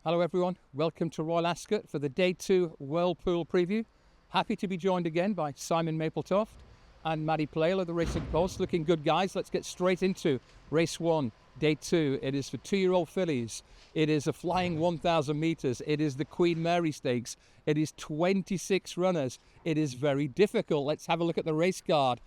Hello everyone, welcome to Royal Ascot for the Day 2 Whirlpool preview. Happy to be joined again by Simon Mapletoft and Maddie Playle of the Racing Post. Looking good, guys. Let's get straight into race 1, Day 2. It is for 2-year-old fillies. It is a flying 1,000 metres. It is the Queen Mary Stakes. It is 26 runners. It is very difficult. Let's have a look at the race card.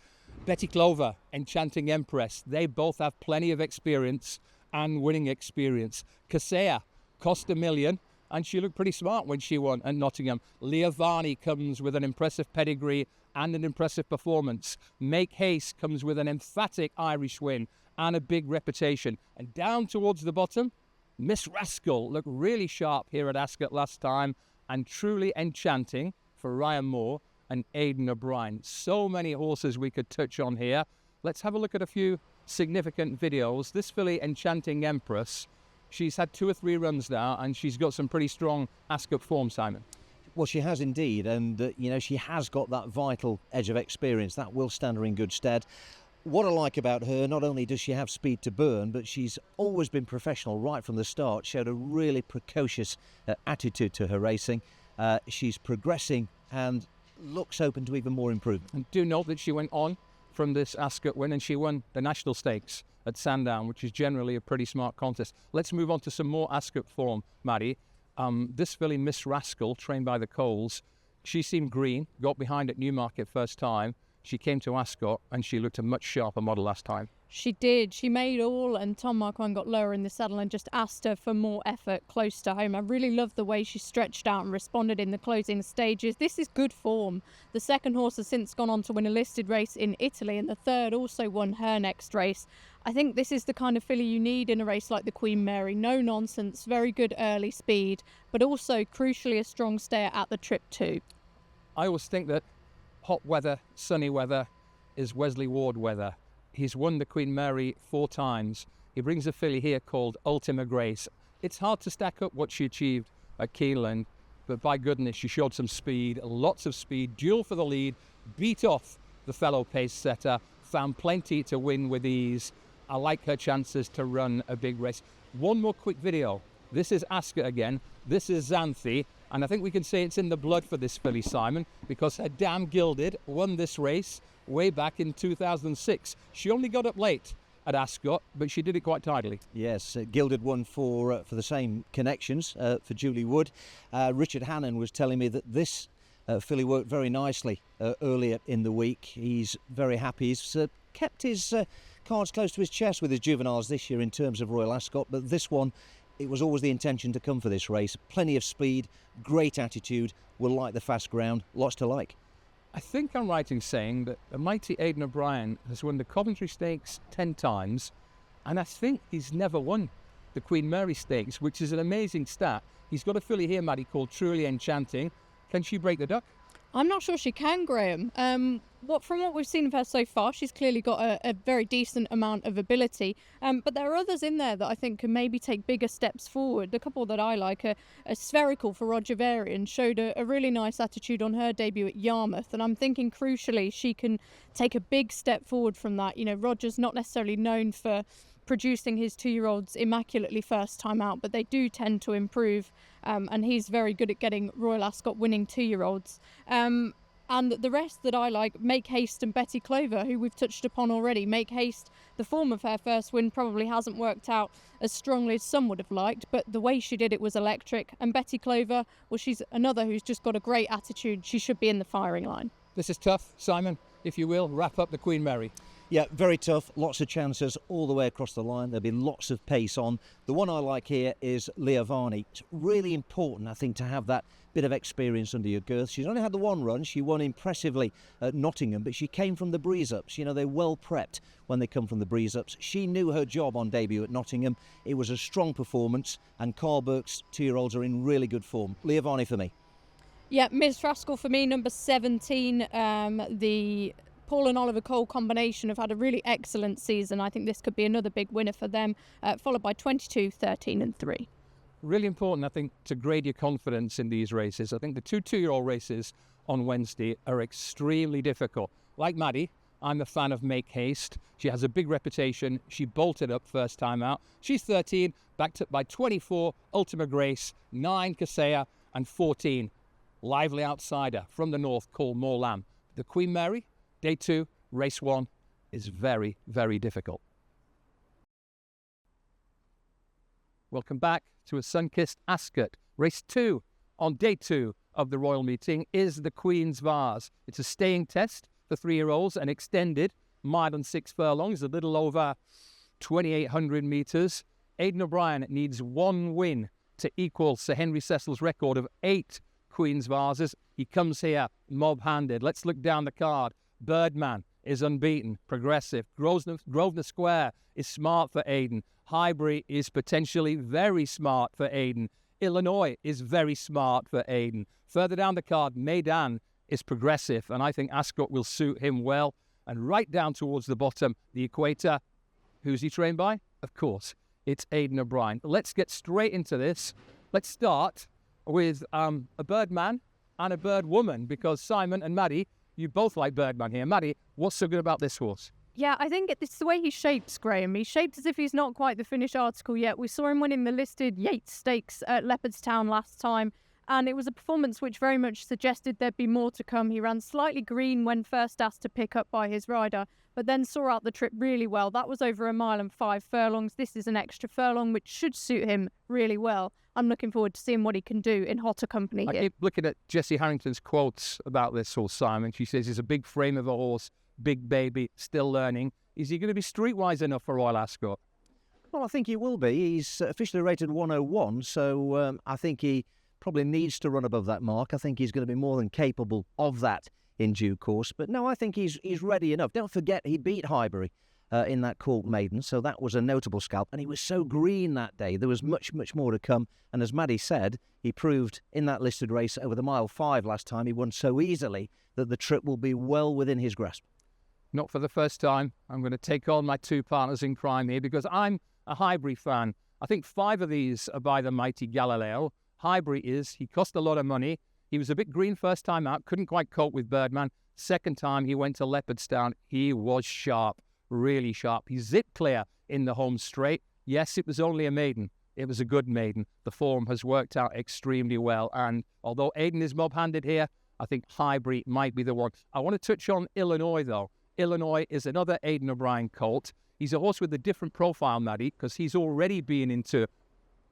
Betty Clover, Enchanting Empress. They both have plenty of experience and winning experience. Casea cost $1 million, and she looked pretty smart when she won at Nottingham. Leah Varney comes with an impressive pedigree and an impressive performance. Make Haste comes with an emphatic Irish win and a big reputation. And down towards the bottom, Miss Rascal looked really sharp here at Ascot last time, and truly enchanting for Ryan Moore and Aidan O'Brien. So many horses we could touch on here. Let's have a look at a few significant videos. This filly, Enchanting Empress, she's had 2 or 3 runs now, and she's got some pretty strong Ascot form, Simon. Well, she has indeed, and she has got that vital edge of experience that will stand her in good stead. What I like about her, not only does she have speed to burn, but she's always been professional right from the start. Showed a really precocious attitude to her racing. She's progressing and looks open to even more improvement. And do note that she went on from this Ascot win and she won the National Stakes at Sandown, which is generally a pretty smart contest. Let's move on to some more Ascot form, Maddie. This filly, Miss Rascal, trained by the Coles, she seemed green, got behind at Newmarket first time. She came to Ascot and she looked a much sharper model last time. She did. She made all, and Tom Marquand got lower in the saddle and just asked her for more effort close to home. I really loved the way she stretched out and responded in the closing stages. This is good form. The second horse has since gone on to win a listed race in Italy, and the third also won her next race. I think this is the kind of filly you need in a race like the Queen Mary. No nonsense, very good early speed, but also crucially a strong stayer at the trip too. I always think that hot weather, sunny weather is Wesley Ward weather. He's won the Queen Mary 4 times. He brings a filly here called Ultima Grace. It's hard to stack up what she achieved at Keeneland, but by goodness, she showed some speed, lots of speed, duel for the lead, beat off the fellow pace setter, found plenty to win with ease. I like her chances to run a big race. One more quick video. This is Ascot again. This is Xanthi, and I think we can say it's in the blood for this filly, Simon, because her dam Gilded won this race way back in 2006. She only got up late at Ascot, but she did it quite tidily. Yes, Gilded won for the same connections for Julie Wood. Richard Hannon was telling me that this filly worked very nicely earlier in the week. He's very happy. He's kept his cards close to his chest with his juveniles this year in terms of Royal Ascot, but this one, it was always the intention to come for this race. Plenty of speed, great attitude, will like the fast ground, lots to like. I think I'm right in saying that the mighty Aidan O'Brien has won the Coventry Stakes 10 times, and I think he's never won the Queen Mary Stakes, which is an amazing stat. He's got a filly here, Maddie, called Truly Enchanting. Can she break the duck? I'm not sure she can, Graham. From what we've seen of her so far, she's clearly got a very decent amount of ability. But there are others in there that I think can maybe take bigger steps forward. The couple that I like are Spherical for Roger Varian, showed a really nice attitude on her debut at Yarmouth. And I'm thinking crucially she can take a big step forward from that. You know, Roger's not necessarily known for producing his 2-year-olds immaculately first time out, but they do tend to improve, and he's very good at getting Royal Ascot winning 2-year-olds. And the rest that I like, Make Haste and Betty Clover, who we've touched upon already. Make Haste, the form of her first win probably hasn't worked out as strongly as some would have liked, but the way she did it was electric. And Betty Clover, well, she's another who's just got a great attitude. She should be in the firing line. This is tough, Simon. If you will, wrap up the Queen Mary. Yeah, very tough. Lots of chances all the way across the line. There'll be lots of pace on. The one I like here is Leah Varney. It's really important, I think, to have that bit of experience under your girth. She's only had the one run. She won impressively at Nottingham, but she came from the breeze-ups. You know, they're well prepped when they come from the breeze-ups. She knew her job on debut at Nottingham. It was a strong performance, and Carl Burke's 2-year-olds are in really good form. Leah Varney for me. Yeah, Miss Rascal for me, number 17. The Paul and Oliver Cole combination have had a really excellent season. I think this could be another big winner for them, followed by 22, 13 and 3. Really important, I think, to grade your confidence in these races. I think the 2 2-year-old races on Wednesday are extremely difficult. Like Maddie, I'm a fan of Make Haste. She has a big reputation. She bolted up first time out. She's 13, backed up by 24, Ultima Grace, 9, Kaseya, and 14, Lively Outsider from the north called Morlam. The Queen Mary, day 2, race 1, is very, very difficult. Welcome back to a sun-kissed Ascot. Race 2 on day 2 of the Royal Meeting is the Queen's Vase. It's a staying test for 3-year-olds, an extended mile and 6 furlongs, a little over 2,800 metres. Aidan O'Brien needs 1 win to equal Sir Henry Cecil's record of 8 Queen's Vases. He comes here mob-handed. Let's look down the card. Birdman is unbeaten, progressive. Grosvenor Square is smart for Aidan. Highbury is potentially very smart for Aidan. Illinois is very smart for Aidan. Further down the card, Maidan is progressive, and I think Ascot will suit him well. And right down towards the bottom, the equator, who's he trained by? Of course, it's Aidan O'Brien. Let's get straight into this. Let's start with a Birdman and a Birdwoman, because Simon and Maddie, you both like Birdman here. Maddie, what's so good about this horse? Yeah, I think it's the way he shapes, Graham. He's shaped as if he's not quite the finished article yet. We saw him winning the listed Yates Stakes at Leopardstown last time, and it was a performance which very much suggested there'd be more to come. He ran slightly green when first asked to pick up by his rider, but then saw out the trip really well. That was over 1 mile and 5 furlongs. This is an extra furlong, which should suit him really well. I'm looking forward to seeing what he can do in hotter company here. I keep looking at Jessie Harrington's quotes about this horse, Simon. She says he's a big frame of a horse, big baby, still learning. Is he going to be streetwise enough for Royal Ascot? Well, I think he will be. He's officially rated 101, so I think he probably needs to run above that mark. I think he's going to be more than capable of that in due course. But no, I think he's ready enough. Don't forget, he beat Highbury in that Court Maiden, so that was a notable scalp. And he was so green that day. There was much, much more to come. And as Maddie said, he proved in that listed race over the mile 5 last time, he won so easily that the trip will be well within his grasp. Not for the first time. I'm going to take on my 2 partners in crime here, because I'm a Highbury fan. I think 5 of these are by the mighty Galileo. Highbury is. He cost a lot of money. He was a bit green first time out. Couldn't quite cope with Birdman. Second time he went to Leopardstown. He was sharp. Really sharp. He zipped clear in the home straight. Yes, it was only a maiden. It was a good maiden. The form has worked out extremely well. And although Aidan is mob-handed here, I think Highbury might be the one. I want to touch on Illinois, though. Illinois is another Aidan O'Brien colt. He's a horse with a different profile, Maddie, because he's already been into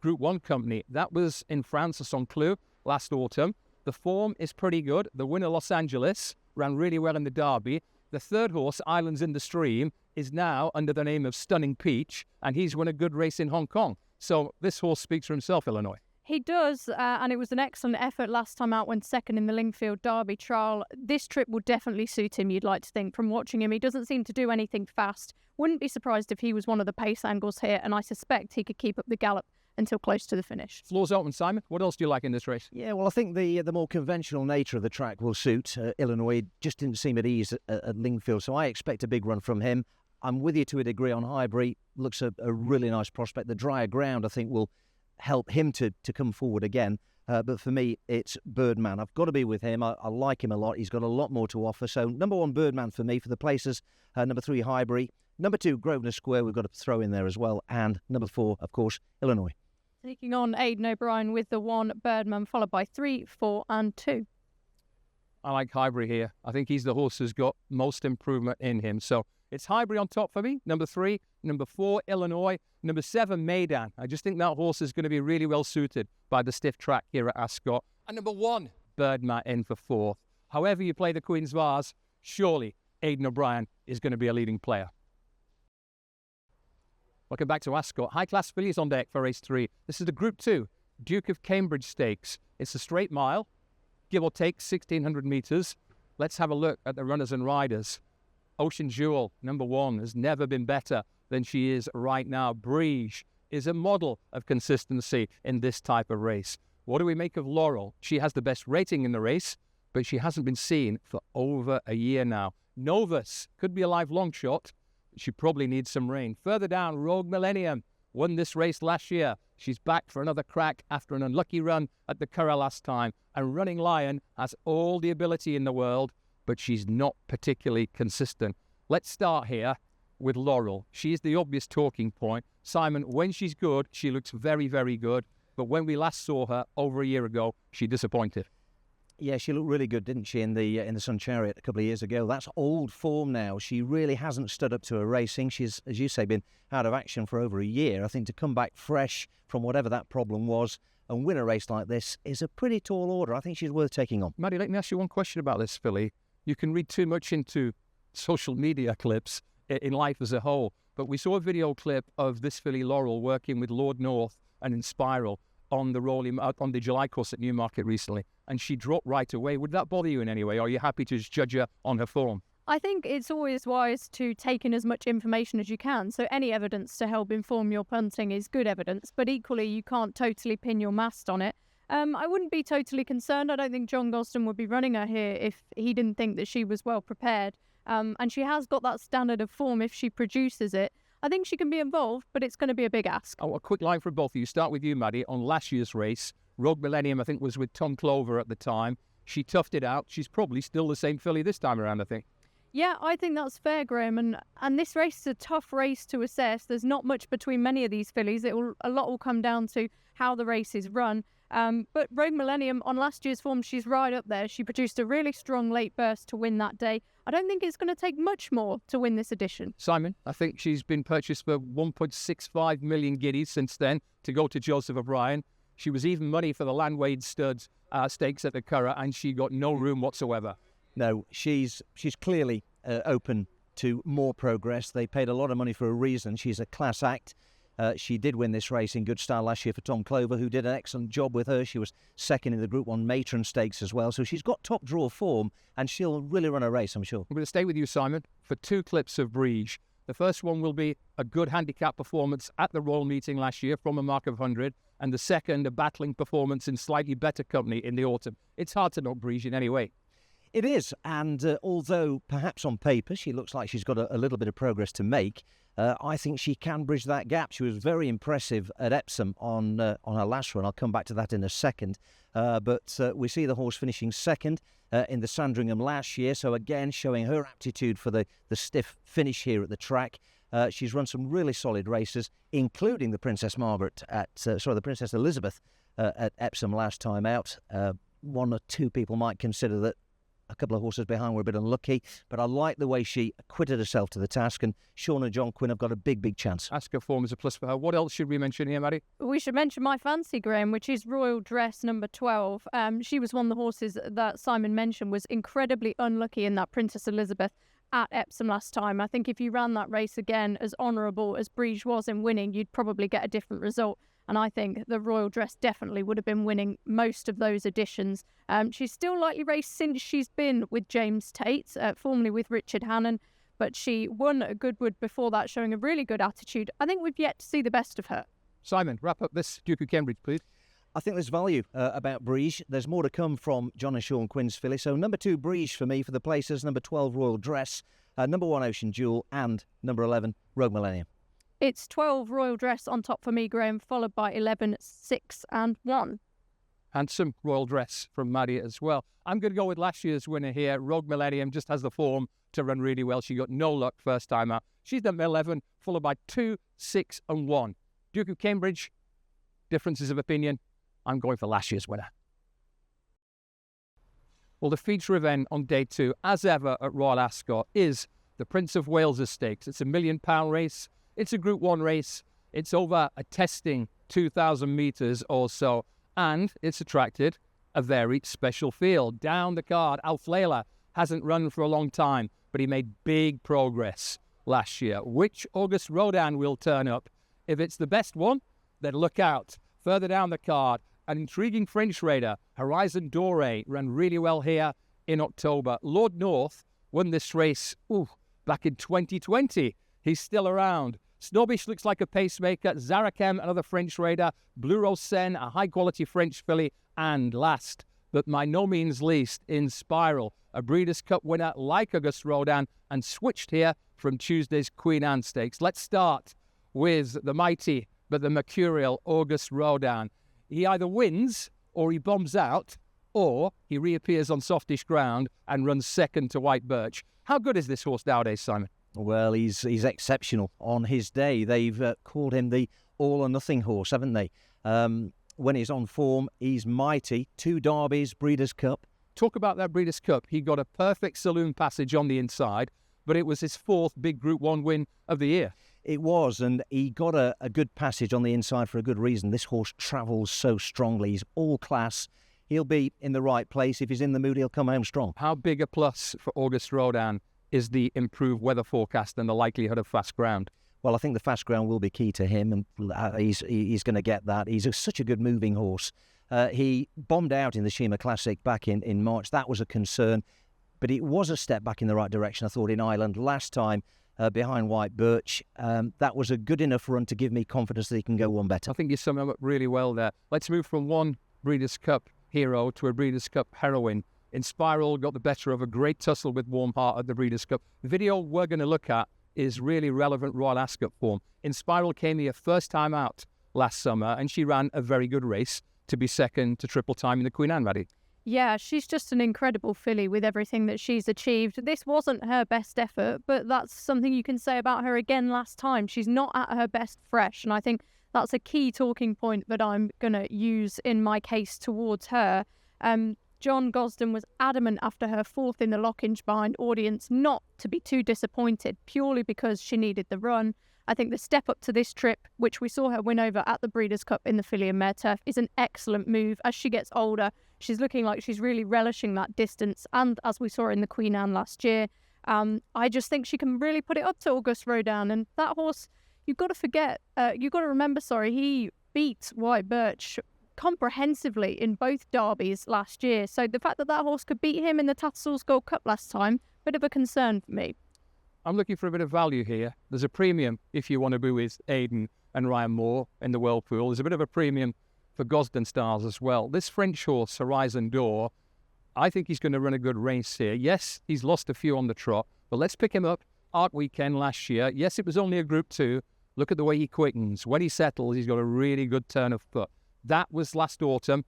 Group 1 company. That was in France at Saint-Cloud last autumn. The form is pretty good. The winner, Los Angeles, ran really well in the Derby. The third horse, Islands in the Stream, is now under the name of Stunning Peach, and he's won a good race in Hong Kong. So this horse speaks for himself, Illinois. He does, and it was an excellent effort last time out when second in the Lingfield Derby trial. This trip will definitely suit him, you'd like to think. From watching him, he doesn't seem to do anything fast. Wouldn't be surprised if he was one of the pace angles here, and I suspect he could keep up the gallop until close to the finish. Floor's open, Simon. What else do you like in this race? Yeah, well, I think the more conventional nature of the track will suit Illinois. Just didn't seem at ease at Lingfield, so I expect a big run from him. I'm with you to a degree on Highbury. Looks a really nice prospect. The drier ground, I think, will help him to come forward again. But for me, it's Birdman. I've got to be with him. I like him a lot. He's got a lot more to offer. So number 1, Birdman for me. For the places, number 3, Highbury. Number 2, Grosvenor Square, we've got to throw in there as well. And number 4, of course, Illinois. Taking on Aidan O'Brien with the 1, Birdman, followed by 3, 4 and 2. I like Highbury here. I think he's the horse who's got most improvement in him. So it's Highbury on top for me. Number 3, number 4, Illinois. Number 7, Maidan. I just think that horse is going to be really well suited by the stiff track here at Ascot. And number 1, Birdman in for 4th. However you play the Queen's Vase, surely Aidan O'Brien is going to be a leading player. Welcome back to Ascot. High-class fillies on deck for race 3. This is the Group 2, Duke of Cambridge Stakes. It's a straight mile, give or take 1,600 metres. Let's have a look at the runners and riders. Ocean Jewel, number 1, has never been better than she is right now. Brige is a model of consistency in this type of race. What do we make of Laurel? She has the best rating in the race, but she hasn't been seen for over a year now. Novus could be a lifelong shot. She probably needs some rain. Further down, Rogue Millennium won this race last year. She's back for another crack after an unlucky run at the Curragh last time. And Running Lion has all the ability in the world, but she's not particularly consistent. Let's start here with Laurel. She is the obvious talking point. Simon, when she's good, she looks very, very good. But when we last saw her over a year ago, she disappointed. Yeah, she looked really good, didn't she, in the Sun Chariot a couple of years ago? That's old form now. She really hasn't stood up to her racing. She's, as you say, been out of action for over a year. I think to come back fresh from whatever that problem was and win a race like this is a pretty tall order. I think she's worth taking on. Maddie, let me ask you one question about this filly. You can read too much into social media clips in life as a whole, but we saw a video clip of this filly Laurel working with Lord North and in Spiral on the July course at Newmarket recently, and she dropped right away. Would that bother you in any way, or are you happy to just judge her on her form? I think it's always wise to take in as much information as you can. So any evidence to help inform your punting is good evidence, but equally you can't totally pin your mast on it. I wouldn't be totally concerned. I don't think John Gosden would be running her here if he didn't think that she was well prepared. And she has got that standard of form if she produces it. I think she can be involved, but it's going to be a big ask. Oh, a quick line for both of you. Start with you, Maddie. On last year's race, Rogue Millennium, I think, was with Tom Clover at the time. She toughed it out. She's probably still the same filly this time around, I think. Yeah, I think that's fair, Graham. And this race is a tough race to assess. There's not much between many of these fillies. A lot will come down to how the race is run. But Rogue Millennium, on last year's form, she's right up there. She produced a really strong late burst to win that day. I don't think it's going to take much more to win this edition. Simon, I think she's been purchased for 1.65 million guineas since then to go to Joseph O'Brien. She was even money for the Landwade Studs stakes at the Curragh, and she got no room whatsoever. No, she's clearly open to more progress. They paid a lot of money for a reason. She's a class act. She did win this race in good style last year for Tom Clover, who did an excellent job with her. She was second in the Group 1 Matron Stakes as well. So she's got top draw form, and she'll really run a race, I'm sure. I'm going to stay with you, Simon, for two clips of Briege. The first one will be a good handicap performance at the Royal Meeting last year from a mark of 100, and the second, a battling performance in slightly better company in the autumn. It's hard to knock Briege in any way. It is, and although perhaps on paper she looks like she's got a little bit of progress to make, I think she can bridge that gap. She was very impressive at Epsom on her last run. I'll come back to that in a second. But we see the horse finishing second in the Sandringham last year, so again showing her aptitude for the stiff finish here at the track. She's run some really solid races, including the Princess Elizabeth at Epsom last time out. One or two people might consider that a couple of horses behind were a bit unlucky, but I like the way she acquitted herself to the task, and Sean and John Quinn have got a big chance. Ascot form is a plus for her. What else should we mention here, Maddie? We should mention my fancy, Graham, which is Royal Dress number 12. She was one of the horses that Simon mentioned was incredibly unlucky in that Princess Elizabeth at Epsom last time. I think if you ran that race again, as honourable as Briege was in winning, you'd probably get a different result. And I think the Royal Dress definitely would have been winning most of those editions. She's still lightly raced since she's been with James Tate, formerly with Richard Hannon, but she won at Goodwood before that, showing a really good attitude. I think we've yet to see the best of her. Simon, wrap up this Duke of Cambridge, please. I think there's value about Briege. There's more to come from John and Sean Quinn's filly. So number 2, Briege for me for the places. Number 12, Royal Dress. Number 1, Ocean Jewel. And number 11, Rogue Millennium. It's 12 Royal Dress on top for me, Graham, followed by 11, 6 and 1. Handsome Royal Dress from Maddie as well. I'm going to go with last year's winner here. Rogue Millennium just has the form to run really well. She got no luck first time out. She's done 11, followed by 2, 6 and 1. Duke of Cambridge, differences of opinion. I'm going for last year's winner. Well, the feature event on day 2, as ever at Royal Ascot, is the Prince of Wales Stakes. It's a £1 million race. It's a Group 1 race. It's over a testing 2,000 metres or so. And it's attracted a very special field. Down the card, Alflela hasn't run for a long time, but he made big progress last year. Which August Rodin will turn up? If it's the best one, then look out. Further down the card, an intriguing French raider, Horizon Doré, ran really well here in October. Lord North won this race back in 2020. He's still around. Snobbish looks like a pacemaker. Zarakem, another French raider. Blue Rose Sen, a high-quality French filly. And last, but by no means least, in Spiral, a Breeders' Cup winner like Auguste Rodin, and switched here from Tuesday's Queen Anne Stakes. Let's start with the mighty but the mercurial Auguste Rodin. He either wins or he bombs out or he reappears on softish ground and runs second to White Birch. How good is this horse nowadays, Simon? Well, he's exceptional on his day. They've called him the all-or-nothing horse, haven't they? When he's on form, he's mighty. 2 derbies, Breeders' Cup. Talk about that Breeders' Cup. He got a perfect saloon passage on the inside, but it was his 4th big Group 1 win of the year. It was, and he got a good passage on the inside for a good reason. This horse travels so strongly. He's all class. He'll be in the right place. If he's in the mood, he'll come home strong. How big a plus for August Rodin is the improved weather forecast and the likelihood of fast ground? Well, I think the fast ground will be key to him, and he's going to get that. He's such a good moving horse. He bombed out in the Shima Classic back in March. That was a concern, but it was a step back in the right direction, I thought, in Ireland last time. Behind White Birch. That was a good enough run to give me confidence that he can go one better. I think you sum him up really well there. Let's move from one Breeders' Cup hero to a Breeders' Cup heroine. Inspiral got the better of a great tussle with Warm Heart at the Breeders' Cup. The video we're going to look at is really relevant Royal Ascot form. Inspiral came here first time out last summer, and she ran a very good race to be second to Triple Time in the Queen Anne, Maddie. Yeah, she's just an incredible filly with everything that she's achieved. This wasn't her best effort, but that's something you can say about her again last time. She's not at her best fresh, and I think that's a key talking point that I'm going to use in my case towards her. John Gosden was adamant after her 4th in the Lockinge behind audience not to be too disappointed, purely because she needed the run. I think the step up to this trip, which we saw her win over at the Breeders' Cup in the filly and mare turf, is an excellent move. As she gets older, she's looking like she's really relishing that distance. And as we saw in the Queen Anne last year, I just think she can really put it up to August Rodin. And that horse, you've got to remember, he beat White Birch comprehensively in both derbies last year. So the fact that horse could beat him in the Tattersall's Gold Cup last time, bit of a concern for me. I'm looking for a bit of value here. There's a premium if you want to be with Aidan and Ryan Moore in the Whirlpool. There's a bit of a premium for Gosden Stars as well. This French horse, Horizon d'Or, I think he's going to run a good race here. Yes, he's lost a few on the trot, but let's pick him up. Art Weekend last year. Yes, it was only a Group 2. Look at the way he quickens. When he settles, he's got a really good turn of foot. That was last autumn.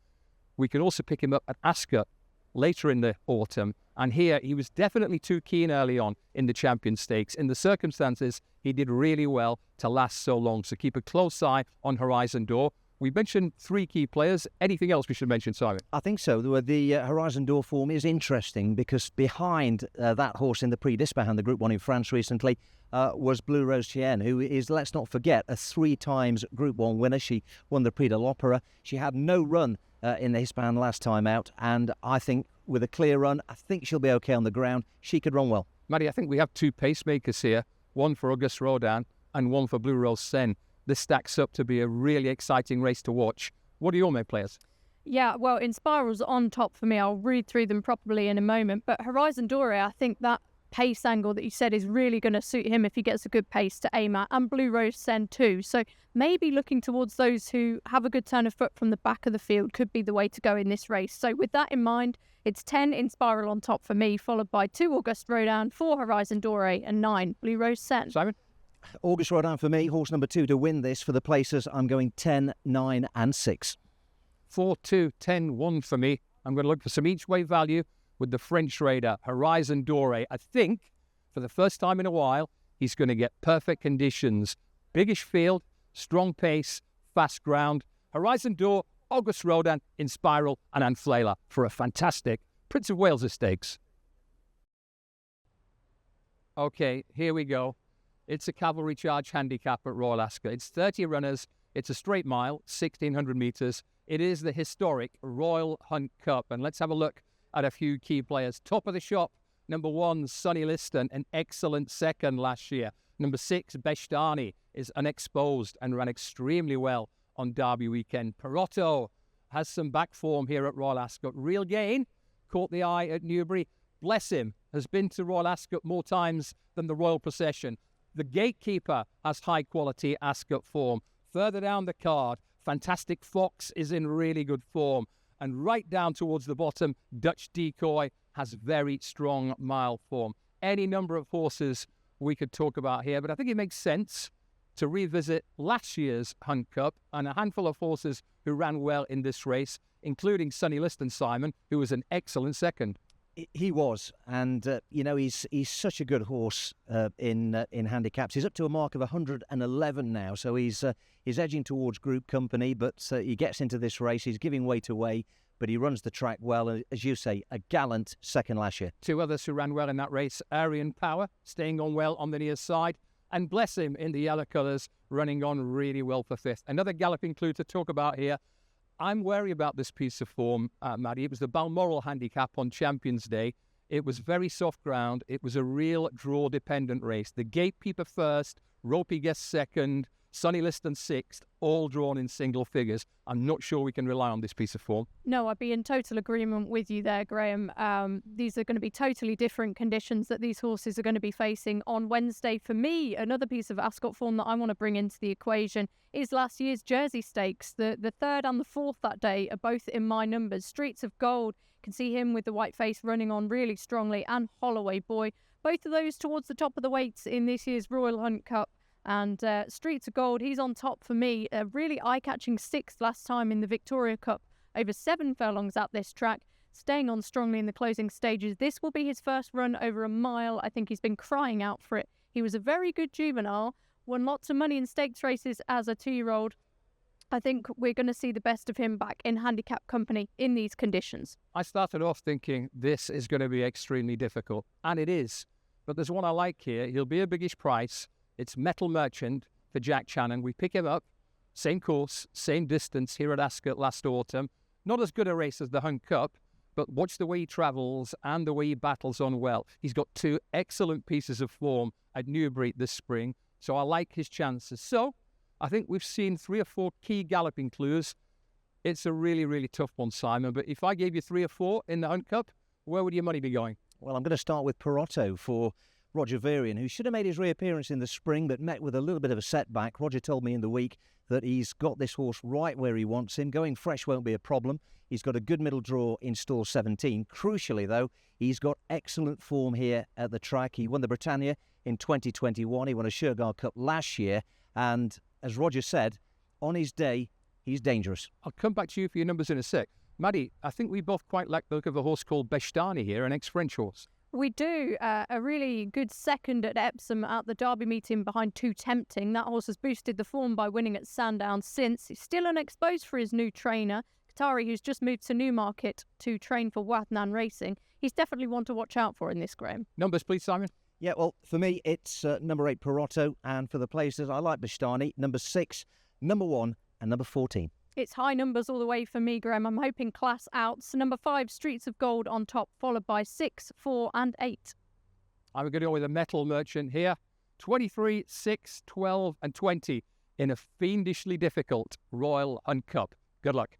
We can also pick him up at Ascot later in the autumn. And here, he was definitely too keen early on in the Champion Stakes. In the circumstances, he did really well to last so long. So keep a close eye on Horizon d'Or. We mentioned 3 key players. Anything else we should mention, Simon? I think so. The Horizon d'Or form is interesting because behind that horse in the Prix d'Ispahan, the Group 1 in France recently, was Blue Rose Chien, who is, let's not forget, a 3 times Group 1 winner. She won the Prix de l'Opera. She had no run in the Hispan last time out, and I think with a clear run, I think she'll be okay on the ground. She could run well. Maddie, I think we have 2 pacemakers here, one for Auguste Rodin and one for Blue Rose Sen. This stacks up to be a really exciting race to watch. What are your main players? Yeah, well, Inspiral's on top for me. I'll read through them properly in a moment. But Horizon d'Or, I think that pace angle that you said is really going to suit him if he gets a good pace to aim at, and Blue Rose Sen too. So maybe looking towards those who have a good turn of foot from the back of the field could be the way to go in this race. So with that in mind, it's 10 Inspiral on top for me, followed by 2 Auguste Rodin, 4 Horizon d'Or, and 9 Blue Rose Sen. Simon? Auguste Rodin for me, horse number 2 to win this. For the places, I'm going 10, 9 and 6. 4, 2, 10, 1 for me. I'm going to look for some each-way value with the French raider, Horizon d'Or. I think, for the first time in a while, he's going to get perfect conditions. Biggish field, strong pace, fast ground. Horizon d'Or, Auguste Rodin, Inspiral and Anflela for a fantastic Prince of Wales stakes. Okay, here we go. It's a cavalry charge handicap at Royal Ascot. It's 30 runners. It's a straight mile, 1,600 metres. It is the historic Royal Hunt Cup. And let's have a look at a few key players. Top of the shop, number 1, Sonny Liston, an excellent second last year. Number 6, Beshtani, is unexposed and ran extremely well on Derby weekend. Perotto has some back form here at Royal Ascot. Real Gain caught the eye at Newbury. Bless him, has been to Royal Ascot more times than the Royal Procession. The Gatekeeper has high-quality Ascot form. Further down the card, Fantastic Fox is in really good form. And right down towards the bottom, Dutch Decoy has very strong mile form. Any number of horses we could talk about here, but I think it makes sense to revisit last year's Hunt Cup and a handful of horses who ran well in this race, including Sonny Liston, Simon, who was an excellent second. He was, and he's such a good horse in handicaps. He's up to a mark of 111 now, so he's edging towards group company. But he gets into this race, he's giving weight away, but he runs the track well. And as you say, a gallant second last year. Two others who ran well in that race: Aryan Power, staying on well on the near side, and Bless Him in the yellow colours, running on really well for fifth. Another galloping clue to talk about here. I'm wary about this piece of form, Maddie. It was the Balmoral handicap on Champions Day. It was very soft ground. It was a real draw-dependent race. The Gatekeeper first, Ropey Guest second, Sonny Liston sixth, all drawn in single figures. I'm not sure we can rely on this piece of form. No, I'd be in total agreement with you there, Graham. These are going to be totally different conditions that these horses are going to be facing on Wednesday. For me, another piece of Ascot form that I want to bring into the equation is last year's Jersey Stakes. The third and the fourth that day are both in my numbers. Streets of Gold, can see him with the white face running on really strongly, and Holloway Boy. Both of those towards the top of the weights in this year's Royal Hunt Cup. And Streets of Gold, he's on top for me. A really eye-catching sixth last time in the Victoria Cup, over 7 furlongs at this track, staying on strongly in the closing stages. This will be his first run over a mile. I think he's been crying out for it. He was a very good juvenile, won lots of money in stakes races as a 2-year-old. I think we're going to see the best of him back in handicap company in these conditions. I started off thinking this is going to be extremely difficult, and it is. But there's one I like here. He'll be a biggish price. It's Metal Merchant for Jack Channon. We pick him up, same course, same distance here at Ascot last autumn. Not as good a race as the Hunt Cup, but watch the way he travels and the way he battles on well. He's got 2 excellent pieces of form at Newbury this spring, so I like his chances. So I think we've seen 3 or 4 key galloping clues. It's a really, really tough one, Simon, but if I gave you 3 or 4 in the Hunt Cup, where would your money be going? Well, I'm going to start with Perotto for Roger Varian, who should have made his reappearance in the spring but met with a little bit of a setback. Roger told me in the week that he's got this horse right where he wants him. Going fresh won't be a problem. He's got a good middle draw in stall 17. Crucially, though, he's got excellent form here at the track. He won the Britannia in 2021. He won a Shergar Cup last year. And as Roger said, on his day, he's dangerous. I'll come back to you for your numbers in a sec. Maddie, I think we both quite like the look of a horse called Beshtani here, an ex-French horse. We do. A really good second at Epsom at the Derby meeting behind Too Tempting. That horse has boosted the form by winning at Sandown since. He's still unexposed for his new trainer, Qatari, who's just moved to Newmarket to train for Wathnan Racing. He's definitely one to watch out for in this, Graham. Numbers, please, Simon. Yeah, well, for me, it's number 8, Perotto. And for the places, I like Beshtani, number 6, number 1, and number 14. It's high numbers all the way for me, Graham. I'm hoping class outs. Number 5, Streets of Gold on top, followed by 6, 4 and 8. I'm going to go with a Metal Merchant here. 23, 6, 12 and 20 in a fiendishly difficult Royal Hunt Cup. Good luck.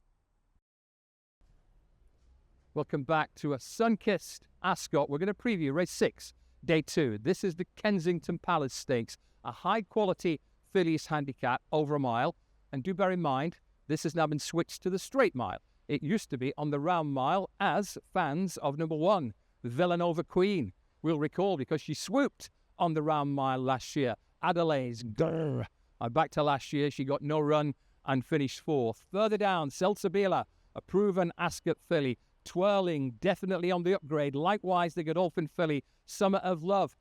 Welcome back to a sun-kissed Ascot. We're going to preview race 6, day 2. This is the Kensington Palace Stakes, a high-quality fillies handicap over a mile. And do bear in mind, this has now been switched to the straight mile. It used to be on the round mile, as fans of number 1, Villanova Queen, will recall, because she swooped on the round mile last year. Adelaide's grrr. Back to last year, she got no run and finished 4th. Further down, Salsabila, a proven Ascot filly, twirling, definitely on the upgrade. Likewise, the Godolphin filly, Summer of Love.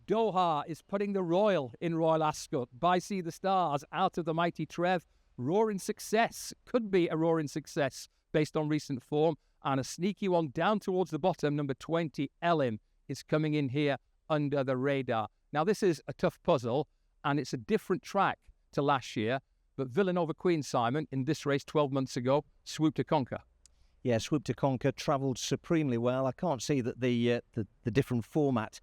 Doha is putting the Royal in Royal Ascot. By Sea the Stars out of the mighty Trev. Roaring Success, could be a roaring success based on recent form. And a sneaky one down towards the bottom, number 20, Elim, is coming in here under the radar. Now, this is a tough puzzle, and it's a different track to last year. But Villanova Queen, Simon, in this race 12 months ago, swooped to conquer. Yeah, Swoop to Conquer, travelled supremely well. I can't see that the different format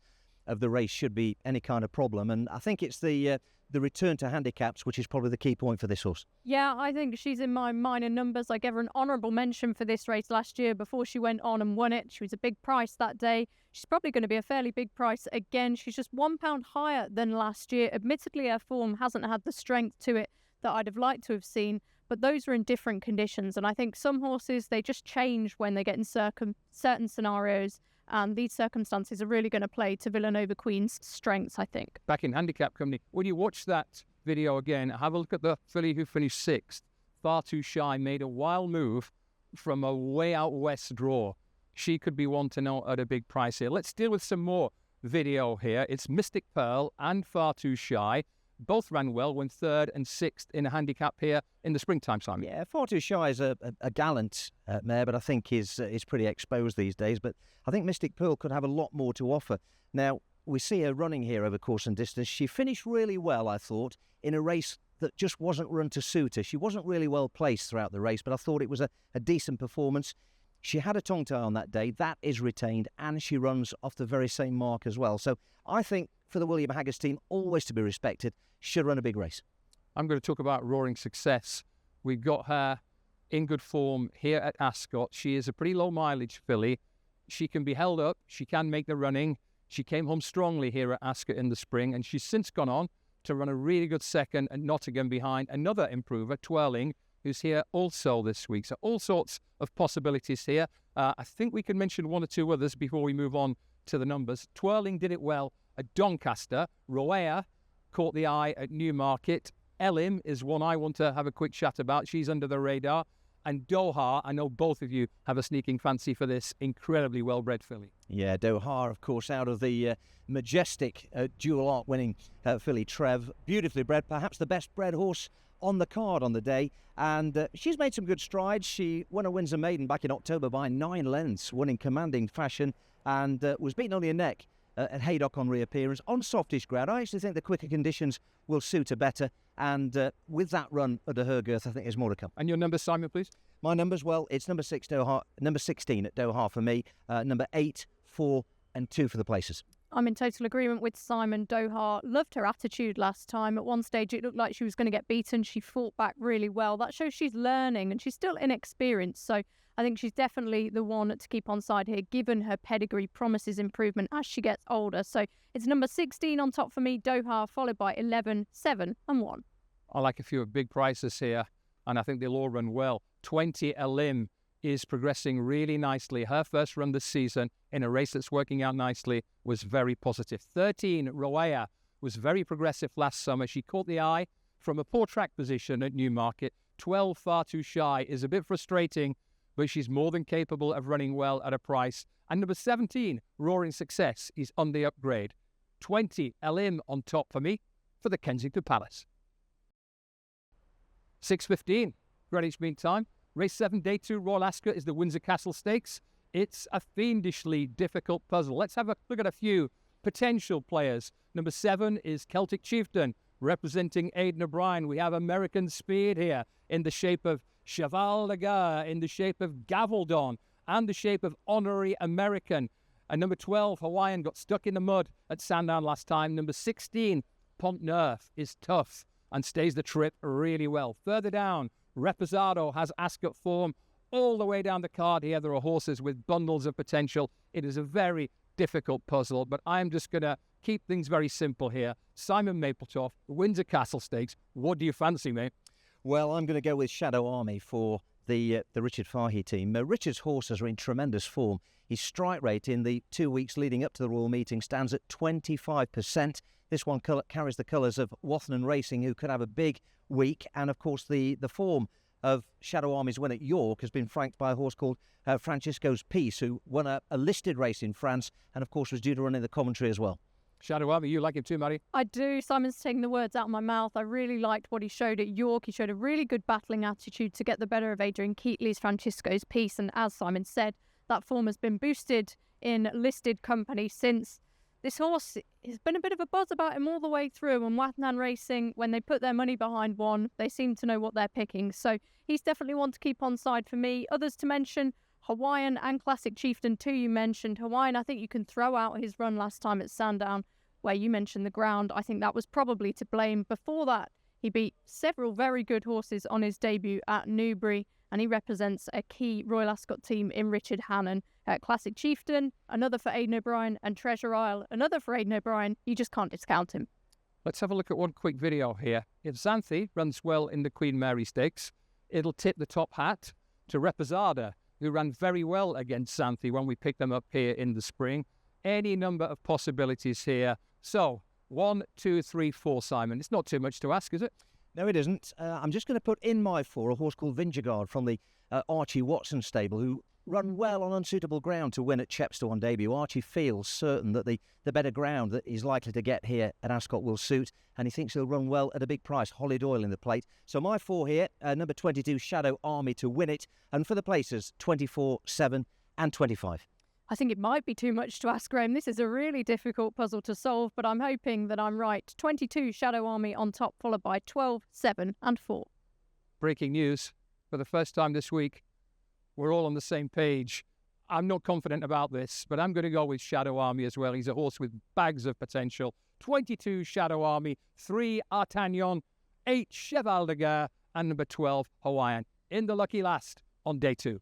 of the race should be any kind of problem. And I think it's the return to handicaps, which is probably the key point for this horse. Yeah, I think she's in my minor numbers. I gave her an honourable mention for this race last year before she went on and won it. She was a big price that day. She's probably going to be a fairly big price again. She's just £1 higher than last year. Admittedly, her form hasn't had the strength to it that I'd have liked to have seen, but those are in different conditions. And I think some horses, they just change when they get in certain scenarios. And these circumstances are really going to play to Villanova Queen's strengths, I think. Back in handicap company, when you watch that video again. Have a look at the filly who finished 6th. Far Too Shy made a wild move from a way out west draw. She could be one to know at a big price here. Let's deal with some more video here. It's Mystic Pearl and Far Too Shy. Both ran well, went 3rd and 6th in a handicap here in the springtime, Simon. Yeah, Far Too Shy is a gallant mare, but I think is pretty exposed these days. But I think Mystic Pearl could have a lot more to offer. Now, we see her running here over course and distance. She finished really well, I thought, in a race that just wasn't run to suit her. She wasn't really well placed throughout the race, but I thought it was a decent performance. She had a tongue tie on that day. That is retained, and she runs off the very same mark as well. So I think for the William Haggas team, always to be respected, should run a big race. I'm going to talk about Roaring Success. We've got her in good form here at Ascot. She is a pretty low mileage filly. She can be held up. She can make the running. She came home strongly here at Ascot in the spring, and she's since gone on to run a really good second at Nottingham behind another improver, Twirling, who's here also this week. So all sorts of possibilities here. I think we can mention one or two others before we move on to the numbers. Twirling did it well at Doncaster. Roea caught the eye at Newmarket. Elim is one I want to have a quick chat about. She's under the radar. And Doha, I know both of you have a sneaking fancy for this incredibly well-bred filly. Yeah, Doha, of course, out of the majestic dual arc winning filly Trev. Beautifully bred, perhaps the best bred horse on the card on the day. And she's made some good strides. She won a Windsor Maiden back in October by 9 lengths, won in commanding fashion, and was beaten only a neck at Haydock on reappearance on softish ground. I actually think the quicker conditions will suit her better, and with that run under her girth, I think there's more to come. And your number, Simon, please? My numbers, well, it's number 16 at Doha for me, number 8, 4 and 2 for the places. I'm in total agreement with Simon. Doha loved her attitude last time. At one stage, it looked like she was going to get beaten. She fought back really well. That shows she's learning, and she's still inexperienced. So I think she's definitely the one to keep on side here, given her pedigree promises improvement as she gets older. So it's number 16 on top for me, Doha, followed by 11, 7 and 1. I like a few big prices here, and I think they'll all run well. 20, Elim is progressing really nicely. Her first run this season in a race that's working out nicely was very positive. 13, Roea, was very progressive last summer. She caught the eye from a poor track position at Newmarket. 12, Far Too Shy, is a bit frustrating, but she's more than capable of running well at a price. And number 17, Roaring Success, is on the upgrade. 20, Elim on top for me for the Kensington Palace. 6:15, Greenwich Mean Time. Race 7, Day 2, Royal Ascot is the Windsor Castle Stakes. It's a fiendishly difficult puzzle. Let's have a look at a few potential players. Number 7 is Celtic Chieftain, representing Aidan O'Brien. We have American Speed here in the shape of Cheval de Gare, in the shape of Gavaldon, and the shape of Honorary American. And number 12, Hawaiian, got stuck in the mud at Sandown last time. Number 16, Pont Neuf, is tough and stays the trip really well. Further down, Reposado has Ascot form all the way down the card here. There are horses with bundles of potential. It is a very difficult puzzle, but I'm just going to keep things very simple here. Simon Mapletoft, Windsor Castle Stakes. What do you fancy, mate? Well, I'm going to go with Shadow Army for the Richard Fahey team. Richard's horses are in tremendous form. His strike rate in the 2 weeks leading up to the Royal Meeting stands at 25%. This one carries the colours of Wathnan Racing, who could have a big week. And, of course, the form of Shadow Army's win at York has been franked by a horse called Francisco's Peace, who won a listed race in France and, of course, was due to run in the Coventry as well. Shadow Army, you like him too, Maddie? I do. Simon's taking the words out of my mouth. I really liked what he showed at York. He showed a really good battling attitude to get the better of Adrian Keatley's Francisco's Peace. And as Simon said, that form has been boosted in listed company since. This horse has been a bit of a buzz about him all the way through, and Wathnan Racing, when they put their money behind one, they seem to know what they're picking. So he's definitely one to keep on side for me. Others to mention, Hawaiian and Classic Chieftain too, you mentioned. Hawaiian, I think you can throw out his run last time at Sandown, where you mentioned the ground. I think that was probably to blame. Before that, he beat several very good horses on his debut at Newbury, and he represents a key Royal Ascot team in Richard Hannon. Classic Chieftain, another for Aidan O'Brien, and Treasure Isle, another for Aidan O'Brien. You just can't discount him. Let's have a look at one quick video here. If Xanthi runs well in the Queen Mary Stakes, it'll tip the top hat to Reposada, who ran very well against Xanthi when we picked them up here in the spring. Any number of possibilities here. So, 1, 2, 3, 4, Simon. It's not too much to ask, is it? No, it isn't. I'm just going to put in my 4 a horse called Vingegaard from the Archie Watson stable, who run well on unsuitable ground to win at Chepstow on debut. Archie feels certain that the better ground that he's likely to get here at Ascot will suit, and he thinks he'll run well at a big price. Holly Doyle in the plate. So my 4 here, number 22, Shadow Army to win it, and for the places, 24, 7 and 25. I think it might be too much to ask, Graham. This is a really difficult puzzle to solve, but I'm hoping that I'm right. 22 Shadow Army on top, followed by 12, 7 and 4. Breaking news. For the first time this week, we're all on the same page. I'm not confident about this, but I'm going to go with Shadow Army as well. He's a horse with bags of potential. 22 Shadow Army, 3 Artagnan, 8 Cheval de Guerre, and number 12 Hawaiian in the lucky last on day 2.